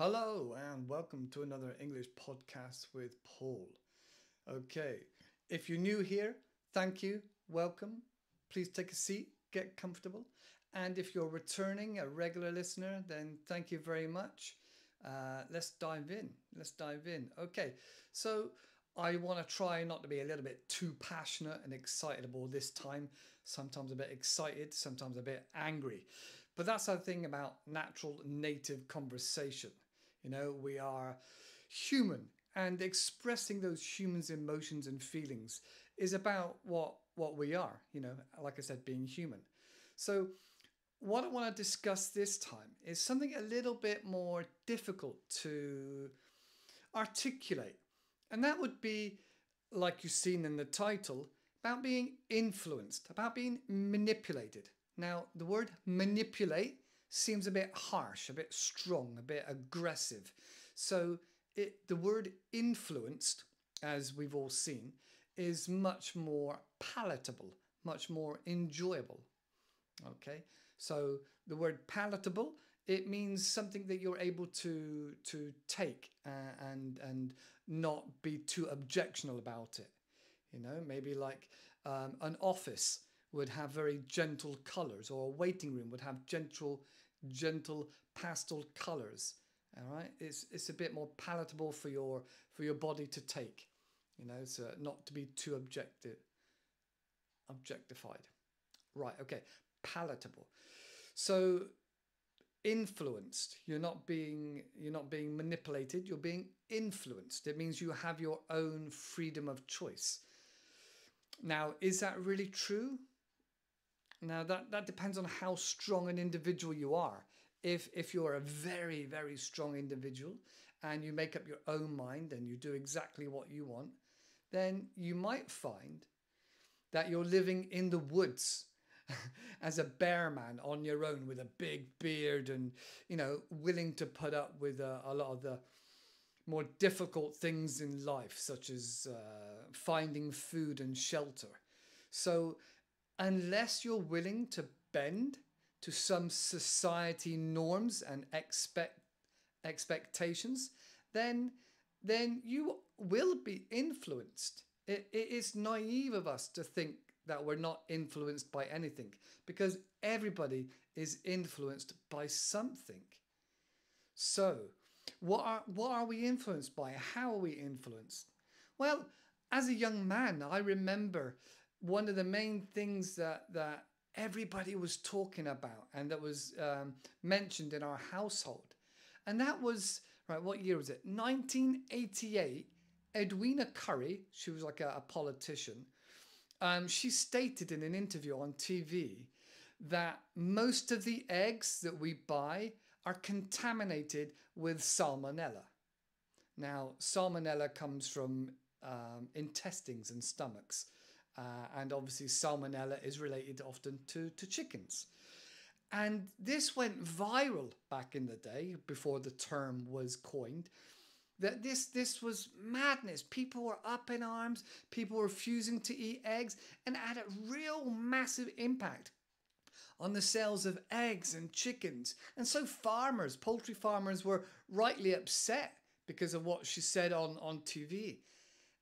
Hello and welcome to another English podcast with Paul. Okay, if you're new here, thank you, welcome. Please take a seat, get comfortable. And if you're returning, a regular listener, then thank you very much. Let's dive in. Okay, so I want to try not to be a little bit too passionate and excitable this time. Sometimes a bit excited, sometimes a bit angry. But that's the thing about natural native conversation. You know, we are human, and expressing those humans' emotions and feelings is about what we are, you know, like I said, being human. So what I want to discuss this time is something a little bit more difficult to articulate. And that would be, like you've seen in the title, about being influenced, about being manipulated. Now, the word manipulate seems a bit harsh, a bit strong, a bit aggressive. So the word influenced, as we've all seen, is much more palatable, much more enjoyable. Okay, so the word palatable, it means something that you're able to take and not be too objectional about it. You know, maybe like an office would have very gentle colors, or a waiting room would have gentle pastel colors. All right, it's a bit more palatable for your body to take. You know, so not to be too objectified. Right. Okay. Palatable. So influenced. You're not being manipulated. You're being influenced. It means you have your own freedom of choice. Now, is that really true? Now, that depends on how strong an individual you are. If you're a very, very strong individual and you make up your own mind and you do exactly what you want, then you might find that you're living in the woods as a bear man on your own with a big beard and, you know, willing to put up with a lot of the more difficult things in life, such as finding food and shelter. So unless you're willing to bend to some society norms and expectations, then you will be influenced. It is naive of us to think that we're not influenced by anything, because everybody is influenced by something. So what are we influenced by? How are we influenced? Well, as a young man, I remember one of the main things that everybody was talking about and that was mentioned in our household. And that was, right, what year was it? 1988, Edwina Currie, she was like a politician, she stated in an interview on TV that most of the eggs that we buy are contaminated with salmonella. Now, salmonella comes from intestines and stomachs. And obviously salmonella is related often to chickens. And this went viral back in the day, before the term was coined, that this was madness. People were up in arms, people were refusing to eat eggs, and it had a real massive impact on the sales of eggs and chickens. And so poultry farmers were rightly upset because of what she said on TV.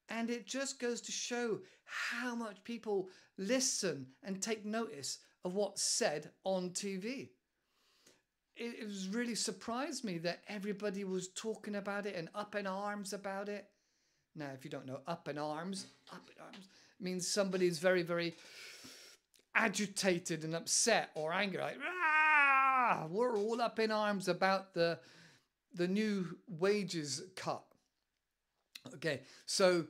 And it just goes to show how much people listen and take notice of what's said on TV. It was really surprised me that everybody was talking about it and up in arms about it. Now, if you don't know, up in arms means somebody's very, very agitated and upset or angry. Like, Rah! We're all up in arms about the new wages cut. Okay, so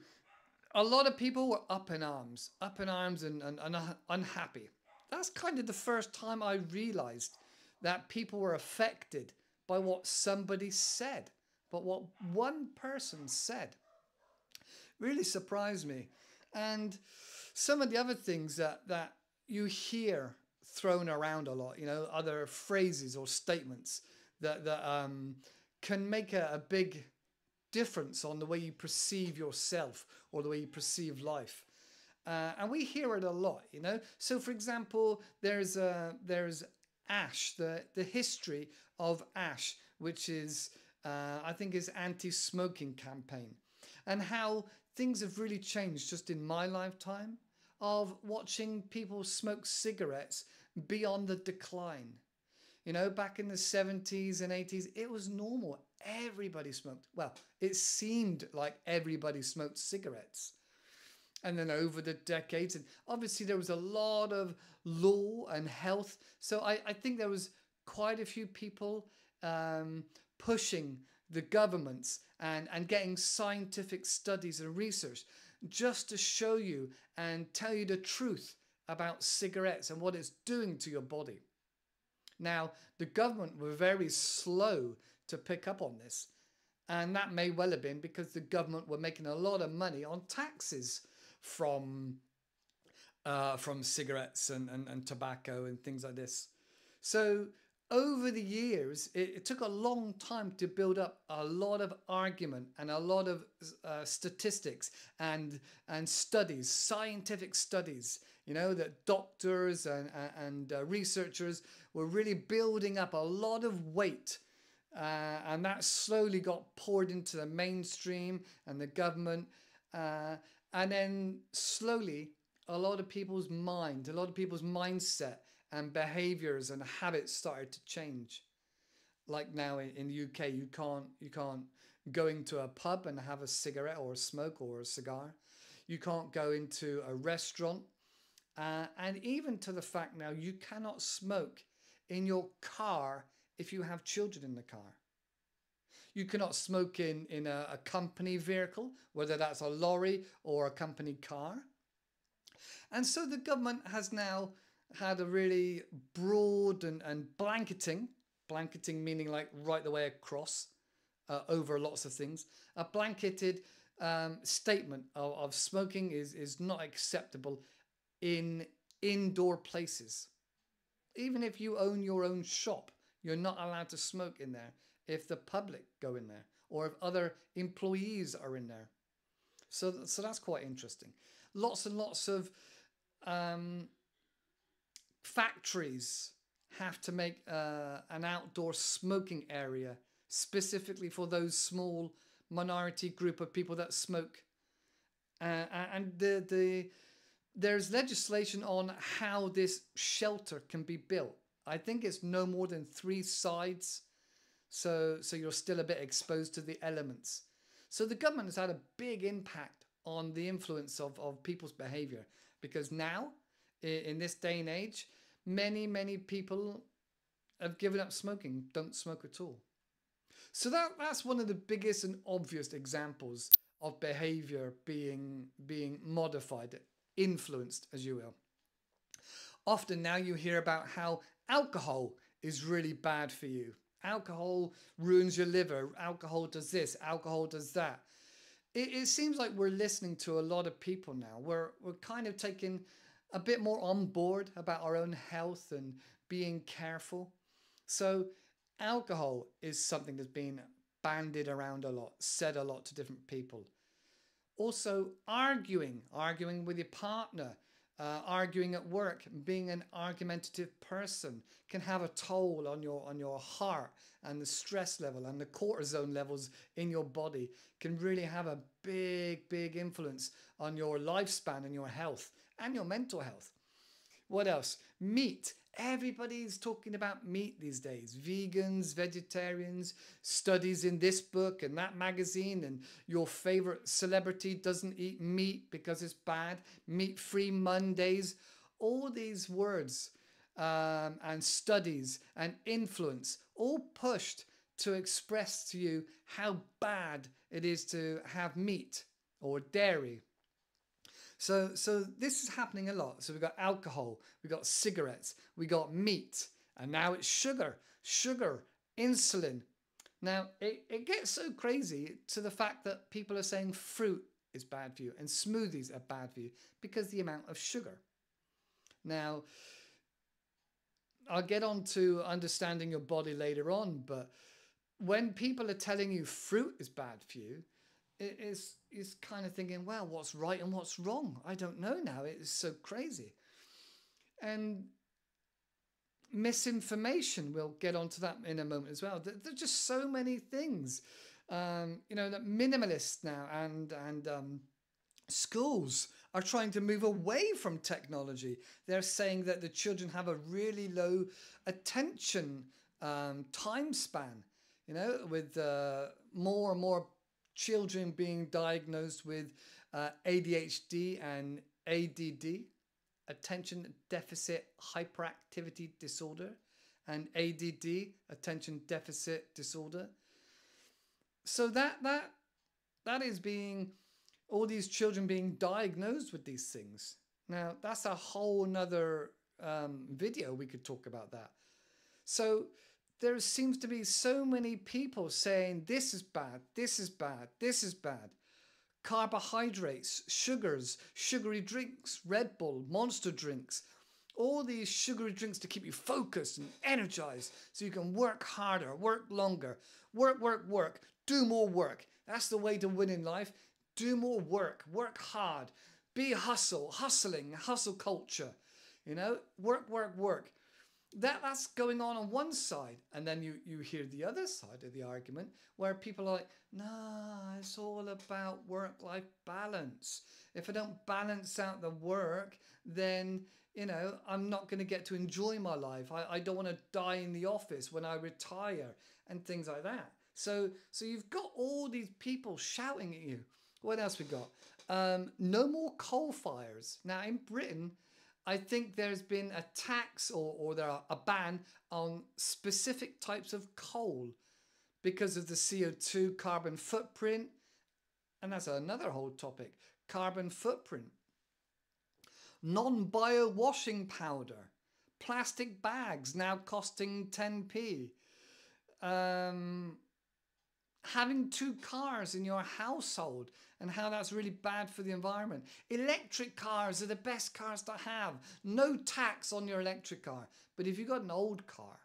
a lot of people were up in arms and unhappy. That's kind of the first time I realized that people were affected by what somebody said, but what one person said. Really surprised me. And some of the other things that you hear thrown around a lot, you know, other phrases or statements that can make a big difference on the way you perceive yourself or the way you perceive life. And we hear it a lot, you know. So, for example, there's ash, the history of ash, which is I think his anti-smoking campaign, and how things have really changed just in my lifetime of watching people smoke cigarettes beyond the decline. You know, back in the 70s and 80s, it was normal. Everybody smoked. Well, it seemed like everybody smoked cigarettes. And then over the decades, and obviously there was a lot of law and health. So I think there was quite a few people pushing the governments and getting scientific studies and research just to show you and tell you the truth about cigarettes and what it's doing to your body. Now, the government were very slow to pick up on this. And that may well have been because the government were making a lot of money on taxes from cigarettes and tobacco and things like this. So over the years, it took a long time to build up a lot of argument and a lot of statistics and studies, scientific studies, you know, that doctors and researchers were really building up a lot of weight. And that slowly got poured into the mainstream and the government. And then slowly, a lot of people's mindset and behaviors and habits started to change. Like now in the UK, you can't go into a pub and have a cigarette or a smoke or a cigar. You can't go into a restaurant. And even to the fact now, you cannot smoke in your car if you have children in the car. You cannot smoke in a company vehicle, whether that's a lorry or a company car. And so the government has now had a really broad and blanketing meaning like right the way across over lots of things, a blanketed statement of smoking is not acceptable in indoor places. Even if you own your own shop, you're not allowed to smoke in there if the public go in there or if other employees are in there. So that's quite interesting. Lots and lots of factories have to make an outdoor smoking area specifically for those small minority group of people that smoke. And there's legislation on how this shelter can be built. I think it's no more than 3 sides. So you're still a bit exposed to the elements. So the government has had a big impact on the influence of people's behavior, because now, in this day and age, many people have given up smoking, don't smoke at all. So that's one of the biggest and obvious examples of behavior being modified, influenced, as you will. Often now you hear about how alcohol is really bad for you. Alcohol ruins your liver. Alcohol does this. Alcohol does that. It seems like we're listening to a lot of people now. We're kind of taking a bit more on board about our own health and being careful. So alcohol is something that's been bandied around a lot, said a lot to different people. Also arguing with your partner, arguing at work, being an argumentative person can have a toll on your heart, and the stress level and the cortisone levels in your body can really have a big influence on your lifespan and your health and your mental health. What else? Meat. Everybody's talking about meat these days. Vegans, vegetarians, studies in this book and that magazine, and your favorite celebrity doesn't eat meat because it's bad. Meat-free Mondays. All these words and studies and influence, all pushed to express to you how bad it is to have meat or dairy. So this is happening a lot. So we've got alcohol, we've got cigarettes, we got meat, and now it's sugar, insulin. Now it gets so crazy to the fact that people are saying fruit is bad for you and smoothies are bad for you because the amount of sugar. Now, I'll get on to understanding your body later on, but when people are telling you fruit is bad for you, it's kind of thinking, well, what's right and what's wrong? I don't know now. It's so crazy. And misinformation. We'll get onto that in a moment as well. There's just so many things. You know, that minimalists now and schools are trying to move away from technology. They're saying that the children have a really low attention time span, you know, with more and more children being diagnosed with ADHD and ADD, attention deficit hyperactivity disorder, and ADD, attention deficit disorder. So that is being, all these children being diagnosed with these things. Now, that's a whole nother video. We could talk about that. So there seems to be so many people saying this is bad, this is bad, this is bad. Carbohydrates, sugars, sugary drinks, Red Bull, Monster drinks, all these sugary drinks to keep you focused and energized so you can work harder, work longer, work, do more work. That's the way to win in life. Do more work, work hard, be hustling, hustle culture, you know, work. That's going on one side. And then you hear the other side of the argument where people are like, nah, it's all about work-life balance. If I don't balance out the work, then, you know, I'm not going to get to enjoy my life. I don't want to die in the office when I retire and things like that. So you've got all these people shouting at you. What else we got? No more coal fires. Now in Britain, I think there's been a tax or there are a ban on specific types of coal because of the CO2 carbon footprint. And that's another whole topic, carbon footprint. Non-bio washing powder, plastic bags now costing 10p. Having 2 cars in your household and how that's really bad for the environment. Electric cars are the best cars to have. No tax on your electric car. But if you've got an old car,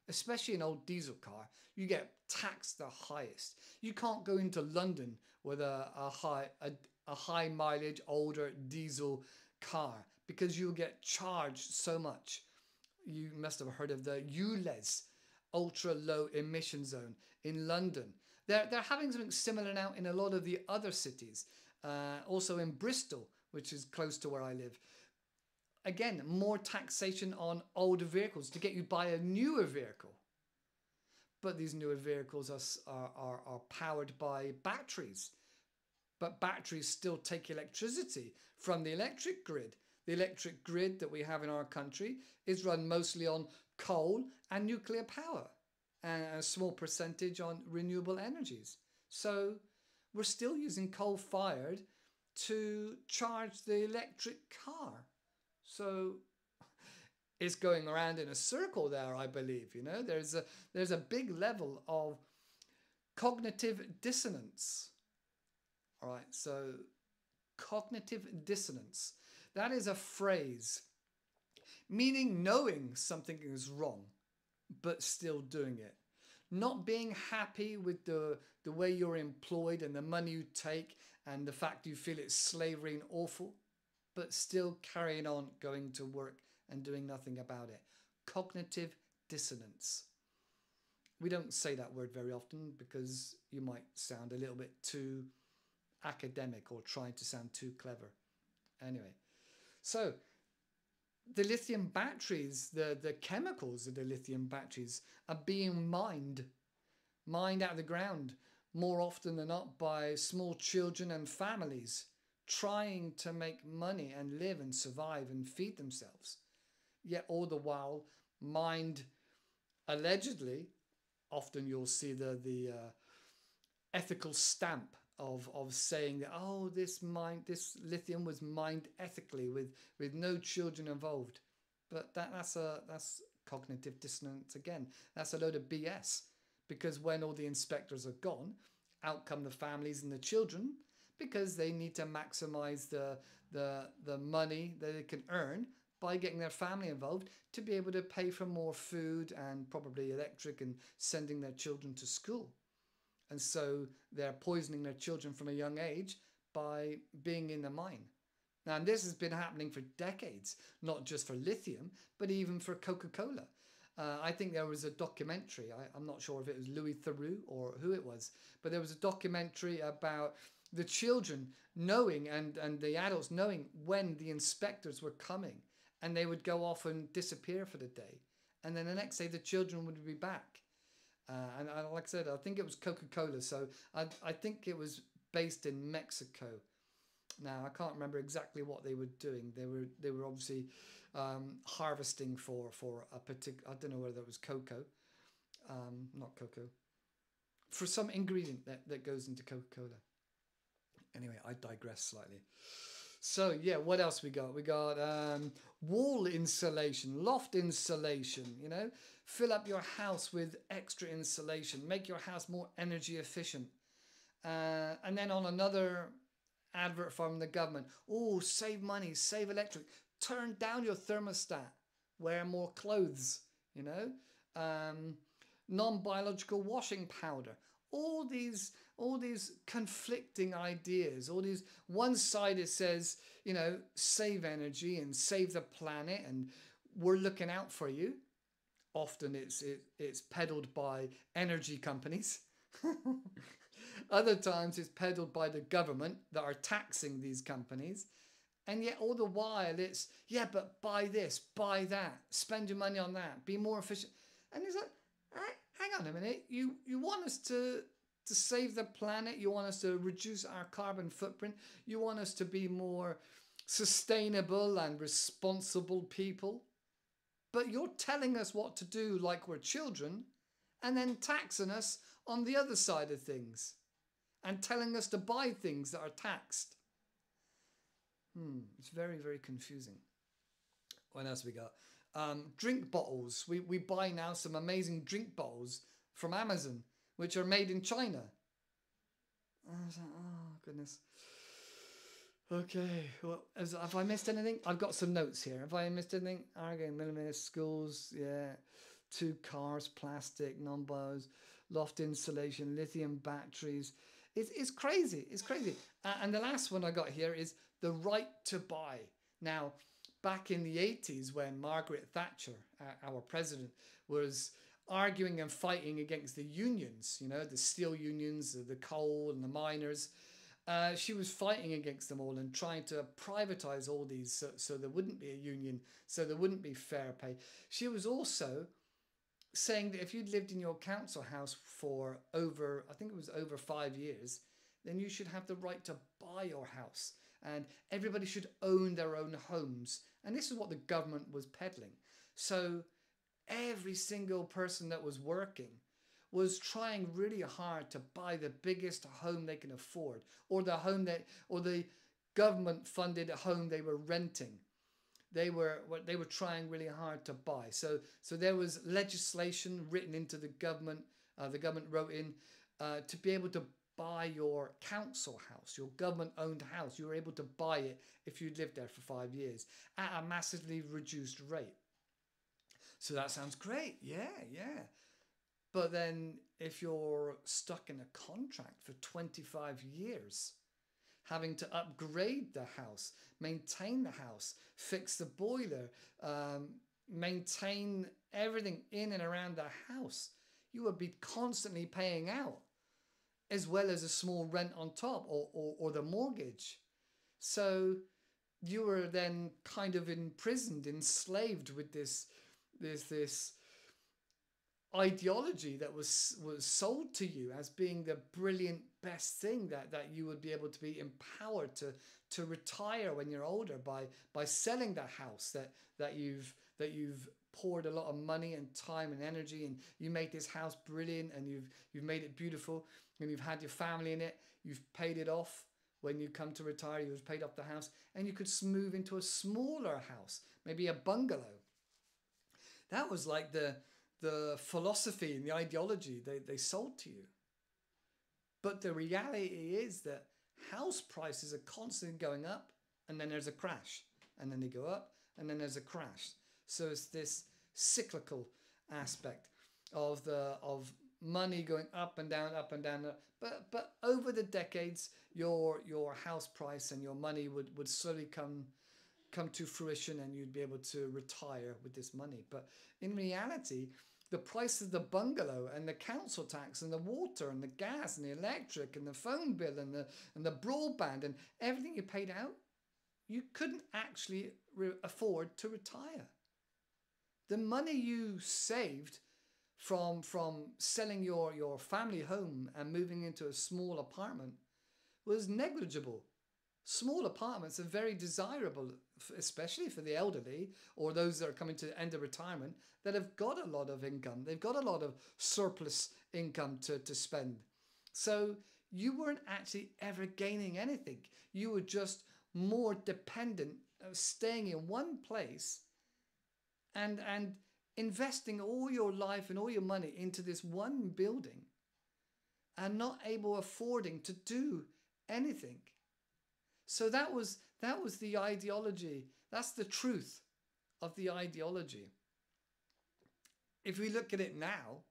especially an old diesel car, you get taxed the highest. You can't go into London with a high mileage, older diesel car because you'll get charged so much. You must have heard of the ULEZ, ultra low emission zone in London. They're having something similar now in a lot of the other cities. Also in Bristol, which is close to where I live. Again, more taxation on older vehicles to get you buy a newer vehicle. But these newer vehicles are powered by batteries. But batteries still take electricity from the electric grid. The electric grid that we have in our country is run mostly on coal and nuclear power, and a small percentage on renewable energies. So we're still using coal-fired to charge the electric car. So it's going around in a circle there, I believe. You know, there's a big level of cognitive dissonance. All right, so cognitive dissonance. That is a phrase meaning knowing something is wrong, but still doing it. Not being happy with the way you're employed and the money you take and the fact you feel it's slavery and awful, but still carrying on going to work and doing nothing about it. Cognitive dissonance. We don't say that word very often because you might sound a little bit too academic or trying to sound too clever. Anyway, so the lithium batteries, the chemicals of the lithium batteries are being mined out of the ground more often than not by small children and families trying to make money and live and survive and feed themselves. Yet all the while mined allegedly, often you'll see the ethical stamp of saying that, oh, this lithium was mined ethically with no children involved. But that's cognitive dissonance again. That's a load of BS, because when all the inspectors are gone, out come the families and the children, because they need to maximize the money that they can earn by getting their family involved to be able to pay for more food and probably electric and sending their children to school. And so they're poisoning their children from a young age by being in the mine. Now, and this has been happening for decades, not just for lithium, but even for Coca-Cola. I think there was a documentary, I'm not sure if it was Louis Theroux or who it was, but there was a documentary about the children knowing and the adults knowing when the inspectors were coming, and they would go off and disappear for the day. And then the next day the children would be back. And like I said, I think it was Coca-Cola. So I think it was based in Mexico. Now, I can't remember exactly what they were doing. They were obviously harvesting for a particular, I don't know whether it was cocoa, not cocoa, for some ingredient that goes into Coca-Cola. Anyway, I digress slightly. So yeah, what else we got? We got wall insulation, loft insulation, you know, fill up your house with extra insulation, make your house more energy efficient. And then on another advert from the government, oh, save money, save electric, turn down your thermostat, wear more clothes, you know, non-biological washing powder. All these conflicting ideas, all these, one side it says, you know, save energy and save the planet and we're looking out for you. Often it's peddled by energy companies. Other times it's peddled by the government that are taxing these companies. And yet all the while it's, yeah, but buy this, buy that, spend your money on that, be more efficient. And it's like, hang on a minute, you want us to save the planet, you want us to reduce our carbon footprint, you want us to be more sustainable and responsible people, but you're telling us what to do like we're children and then taxing us on the other side of things and telling us to buy things that are taxed. It's very, very confusing. What else we got? Drink bottles. We buy now some amazing drink bottles from Amazon, which are made in China. I was like, oh, goodness. Okay, well, have I missed anything? I've got some notes here. Have I missed anything? Arguing millimeters, schools, yeah. 2 cars, plastic, non-bios, loft insulation, lithium batteries. It's crazy. It's crazy. And the last one I got here is the right to buy. Now, back in the 80s when Margaret Thatcher, our president, was arguing and fighting against the unions, you know, the steel unions, the coal and the miners, she was fighting against them all and trying to privatize all these so there wouldn't be a union, so there wouldn't be fair pay. She was also saying that if you'd lived in your council house for over, I think it was over 5 years, then you should have the right to buy your house. And everybody should own their own homes. And this is what the government was peddling. So every single person that was working was trying really hard to buy the biggest home they can afford, or the government funded home they were renting. They were trying really hard to buy. So there was legislation written into the government. The government wrote in to be able to buy your council house, your government-owned house. You were able to buy it if you'd lived there for 5 years at a massively reduced rate. So that sounds great. Yeah. But then if you're stuck in a contract for 25 years, having to upgrade the house, maintain the house, fix the boiler, maintain everything in and around the house, you would be constantly paying out, as well as a small rent on top or the mortgage. So you were then kind of imprisoned, enslaved with this ideology that was sold to you as being the brilliant best thing, that you would be able to be empowered to retire when you're older by selling that house that you've poured a lot of money and time and energy, and you made this house brilliant and you've made it beautiful, and you've had your family in it, you've paid it off. When you come to retire, you've paid off the house, and you could move into a smaller house, maybe a bungalow. That was like the philosophy and the ideology they sold to you. But the reality is that house prices are constantly going up, and then there's a crash, and then they go up, and then there's a crash. So it's this cyclical aspect of money going up and down, up and down. But over the decades, your house price and your money would slowly come to fruition, and you'd be able to retire with this money. But in reality, the price of the bungalow and the council tax and the water and the gas and the electric and the phone bill and the broadband and everything you paid out, you couldn't actually afford to retire. The money you saved from selling your family home and moving into a small apartment was negligible. Small apartments are very desirable, especially for the elderly or those that are coming to the end of retirement that have got a lot of income. They've got a lot of surplus income to spend. So you weren't actually ever gaining anything. You were just more dependent of staying in one place and investing all your life and all your money into this one building and not affording to do anything. So that was the ideology. That's the truth of the ideology. If we look at it now,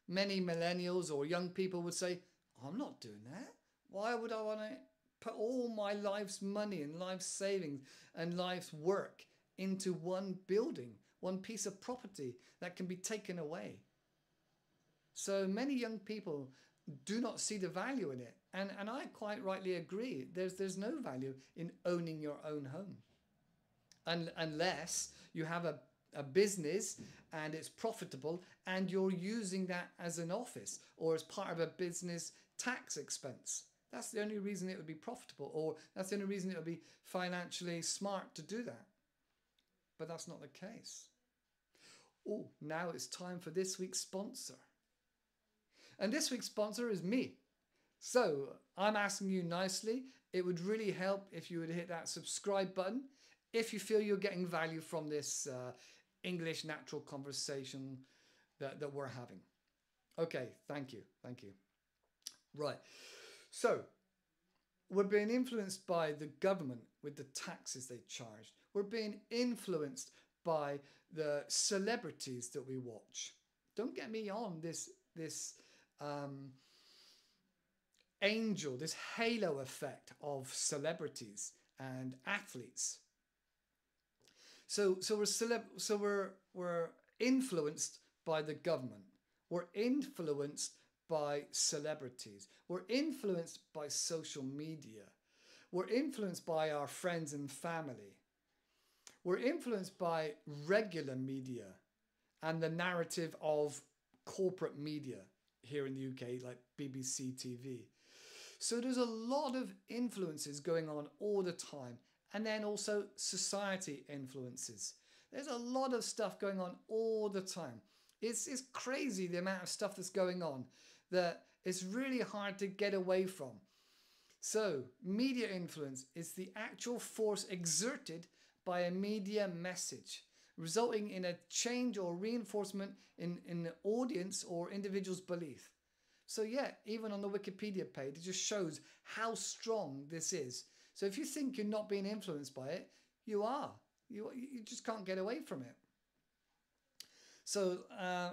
many millennials or young people would say, I'm not doing that. Why would I want to put all my life's money and life's savings and life's work into one building, one piece of property that can be taken away? So many young people do not see the value in it. And I quite rightly agree. There's no value in owning your own home. Unless you have a business and it's profitable and you're using that as an office or as part of a business tax expense. That's the only reason it would be profitable, or that's the only reason it would be financially smart to do that. But that's not the case. Oh, now it's time for this week's sponsor. And this week's sponsor is me. So I'm asking you nicely, it would really help if you would hit that subscribe button if you feel you're getting value from this English natural conversation that we're having. Okay, thank you. Right, so we're being influenced by the government with the taxes they charge. We're being influenced by the celebrities that we watch. Don't get me on this angel, this halo effect of celebrities and athletes. So we're influenced by the government. We're influenced by celebrities. We're influenced by social media. We're influenced by our friends and family. We're influenced by regular media and the narrative of corporate media here in the UK, like BBC TV. So there's a lot of influences going on all the time. And then also society influences. There's a lot of stuff going on all the time. It's crazy the amount of stuff that's going on that it's really hard to get away from. So media influence is the actual force exerted by a media message, resulting in a change or reinforcement in the audience or individual's belief. So yeah, even on the Wikipedia page, it just shows how strong this is. So if you think you're not being influenced by it, you are. You just can't get away from it. So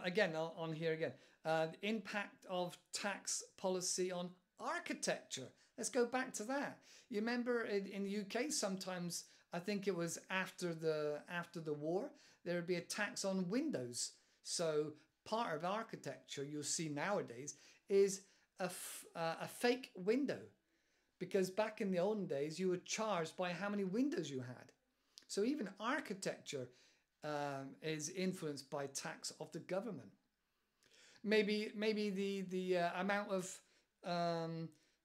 again, on here again, the impact of tax policy on architecture. Let's go back to that. You remember in the UK, sometimes, I think it was after the war, there would be a tax on windows. So part of architecture you'll see nowadays is a fake window. Because back in the olden days, you were charged by how many windows you had. So even architecture is influenced by tax of the government. Maybe the amount of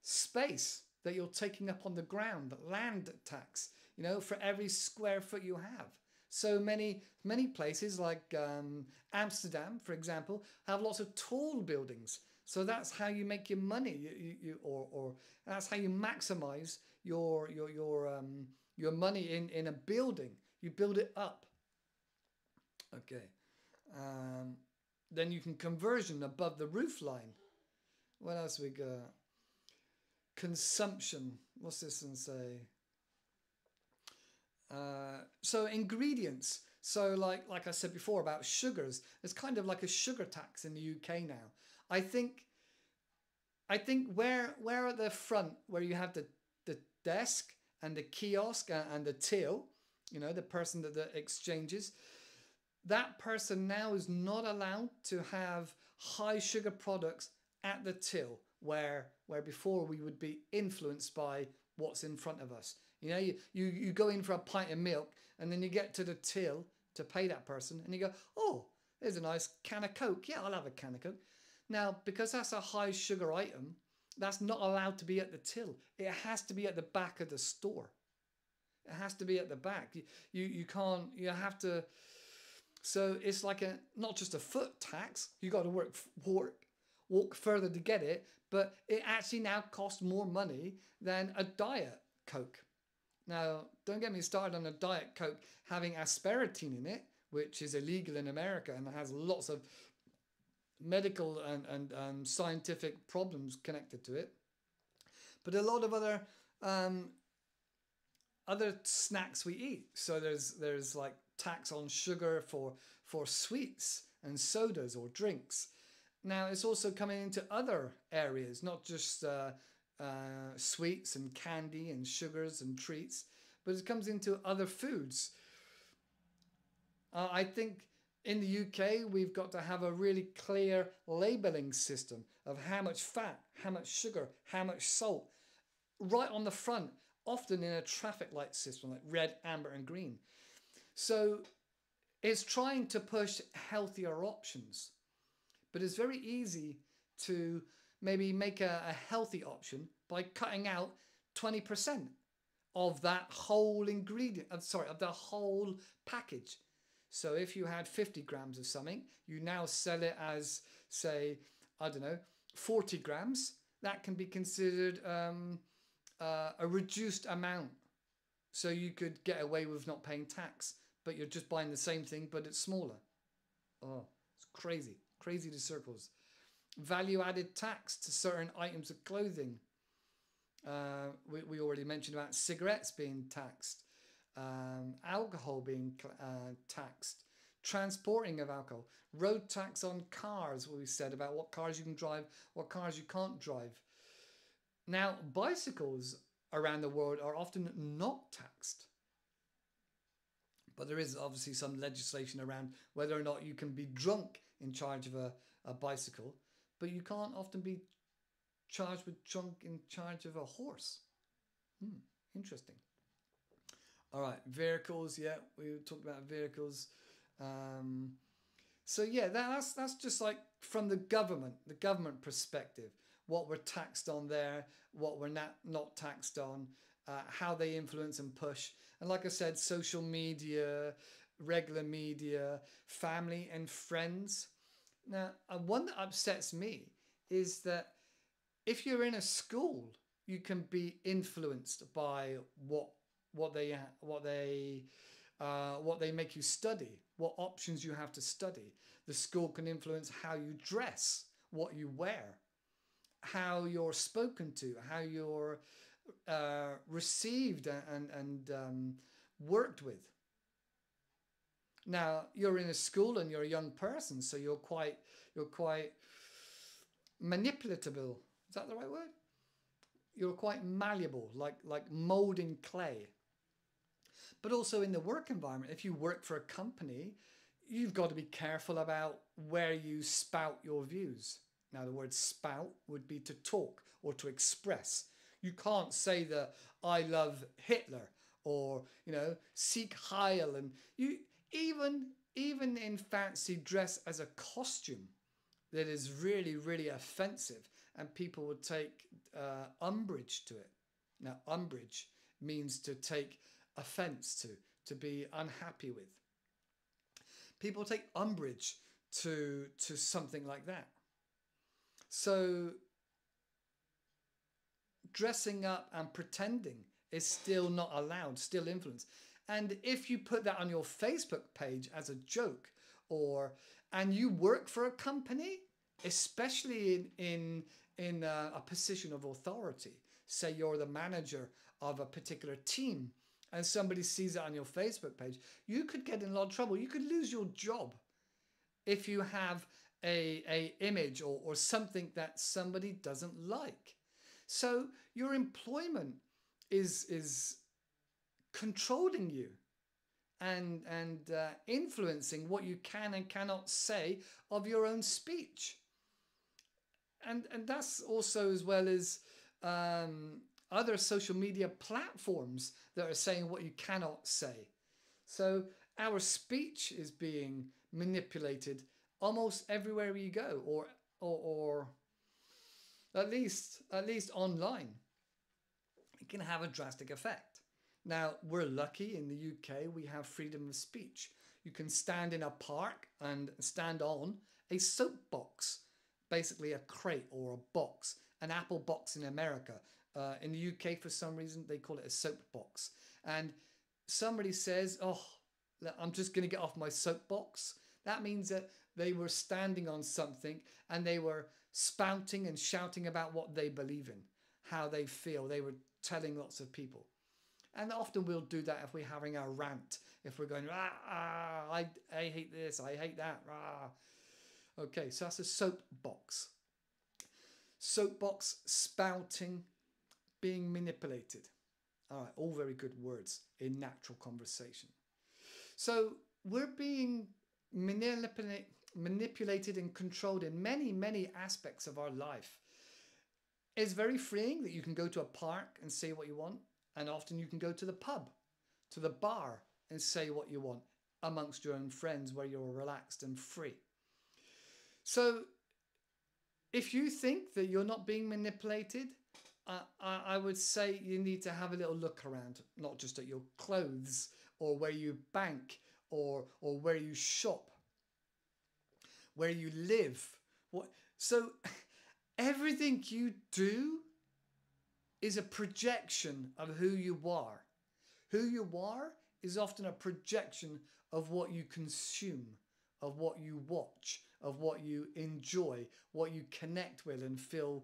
space that you're taking up on the ground, land tax, for every square foot you have. So many places like Amsterdam, for example, have lots of tall buildings. So that's how you make your money, or that's how you maximize your money in a building. You build it up. Okay. Then you can conversion above the roof line. What else we got? Consumption. What's this one say? So ingredients. So like I said before about sugars, there's kind of like a sugar tax in the UK now. I think where at the front, where you have the desk and the kiosk and the till, you know, the person that exchanges, that person now is not allowed to have high sugar products at the till, where before we would be influenced by what's in front of us. You know, you go in for a pint of milk, and then you get to the till to pay that person, and you go, oh, there's a nice can of Coke. Yeah, I'll have a can of Coke. Now, because that's a high sugar item, that's not allowed to be at the till. It has to be at the back of the store. It has to be at the back. You can't, you have to. So it's like not just a foot tax. You got to walk further to get it, but it actually now costs more money than a diet Coke. Now, don't get me started on a diet Coke having aspartame in it, which is illegal in America and has lots of medical and scientific problems connected to it. But a lot of other snacks we eat. So there's like tax on sugar for sweets and sodas or drinks. Now it's also coming into other areas, not just sweets and candy and sugars and treats, but it comes into other foods. I think in the UK, we've got to have a really clear labeling system of how much fat, how much sugar, how much salt, right on the front, often in a traffic light system like red, amber, and green. So it's trying to push healthier options, but it's very easy to maybe make a healthy option by cutting out 20% of that whole ingredient, of the whole package. So if you had 50 grams of something, you now sell it as, say, I don't know, 40 grams. That can be considered a reduced amount. So you could get away with not paying tax, but you're just buying the same thing, but it's smaller. Oh, it's crazy. Crazy to circles. Value-added tax to certain items of clothing. We already mentioned about cigarettes being taxed. Alcohol being taxed, transporting of alcohol, road tax on cars, what we said about what cars you can drive, what cars you can't drive. Now, bicycles around the world are often not taxed. But there is obviously some legislation around whether or not you can be drunk in charge of a bicycle, but you can't often be charged with drunk in charge of a horse. Interesting. All right, vehicles. Yeah, we talked about vehicles. So yeah, that's just like from the government perspective, what we're taxed on there, what we're not taxed on, how they influence and push. And like I said, social media, regular media, family and friends. Now, one that upsets me is that if you're in a school, you can be influenced by what they make you study, what options you have to study. The school can influence how you dress, what you wear, how you're spoken to, how you're received and worked with. Now, you're in a school and you're a young person, so you're quite manipulatable. Is that the right word? You're quite malleable, like molding clay. But also in the work environment, if you work for a company, you've got to be careful about where you spout your views. Now, the word spout would be to talk or to express. You can't say that I love Hitler or, Sieg Heil. And you even in fancy dress as a costume that is really, really offensive, and people would take umbrage to it. Now, umbrage means to take offense to be unhappy with. People take umbrage to something like that. So dressing up and pretending is still not allowed, still influence. And if you put that on your Facebook page as a joke, and you work for a company, especially in a position of authority, say you're the manager of a particular team, and somebody sees it on your Facebook page, you could get in a lot of trouble. You could lose your job if you have a image or something that somebody doesn't like. So your employment is controlling you and influencing what you can and cannot say of your own speech. And that's also as well as other social media platforms that are saying what you cannot say. So our speech is being manipulated almost everywhere you go, or at least online. It can have a drastic effect. Now, we're lucky in the UK, we have freedom of speech. You can stand in a park and stand on a soapbox, basically a crate or a box, an apple box in America. In the UK, for some reason, they call it a soapbox. And somebody says, oh, I'm just going to get off my soapbox. That means that they were standing on something and they were spouting and shouting about what they believe in, how they feel. They were telling lots of people. And often we'll do that if we're having our rant, if we're going, I hate this, I hate that. Okay, so that's a soapbox. Soapbox, spouting, being manipulated. All right, all very good words in natural conversation. So we're being manipulated and controlled in many, many aspects of our life. It's very freeing that you can go to a park and say what you want. And often you can go to the pub, to the bar, and say what you want amongst your own friends where you're relaxed and free. So if you think that you're not being manipulated, I would say you need to have a little look around, not just at your clothes or where you bank or where you shop, where you live. So everything you do is a projection of who you are. Who you are is often a projection of what you consume, of what you watch, of what you enjoy, what you connect with and feel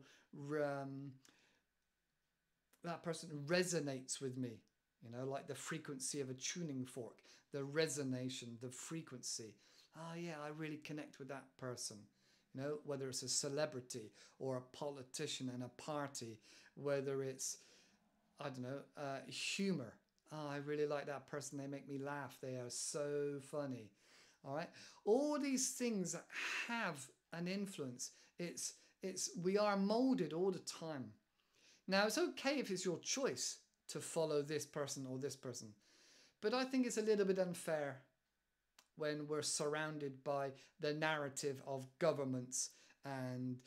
that person resonates with me. You know, like the frequency of a tuning fork, the resonation, the frequency. Oh yeah, I really connect with that person. You know, whether it's a celebrity or a politician and a party, whether it's, I don't know, humor. Oh, I really like that person. They make me laugh. They are so funny. All right. All these things have an influence. We are molded all the time. Now, it's okay if it's your choice to follow this person or this person, but I think it's a little bit unfair when we're surrounded by the narrative of governments and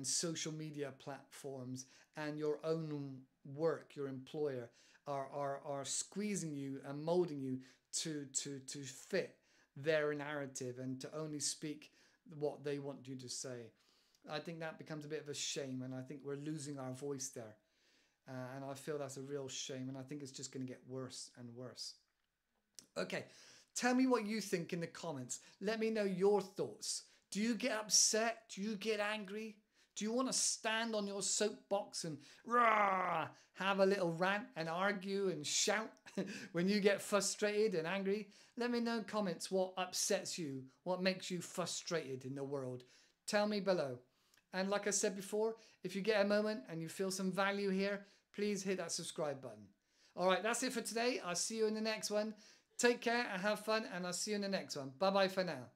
social media platforms and your own work, your employer are squeezing you and molding you to fit their narrative and to only speak what they want you to say. I think that becomes a bit of a shame, and I think we're losing our voice there. And I feel that's a real shame, and I think it's just going to get worse and worse. Okay, tell me what you think in the comments. Let me know your thoughts. Do you get upset? Do you get angry? Do you want to stand on your soapbox and rah, have a little rant and argue and shout when you get frustrated and angry? Let me know in comments what upsets you, what makes you frustrated in the world. Tell me below. And like I said before, if you get a moment and you feel some value here, please hit that subscribe button. All right, that's it for today. I'll see you in the next one. Take care and have fun, and I'll see you in the next one. Bye-bye for now.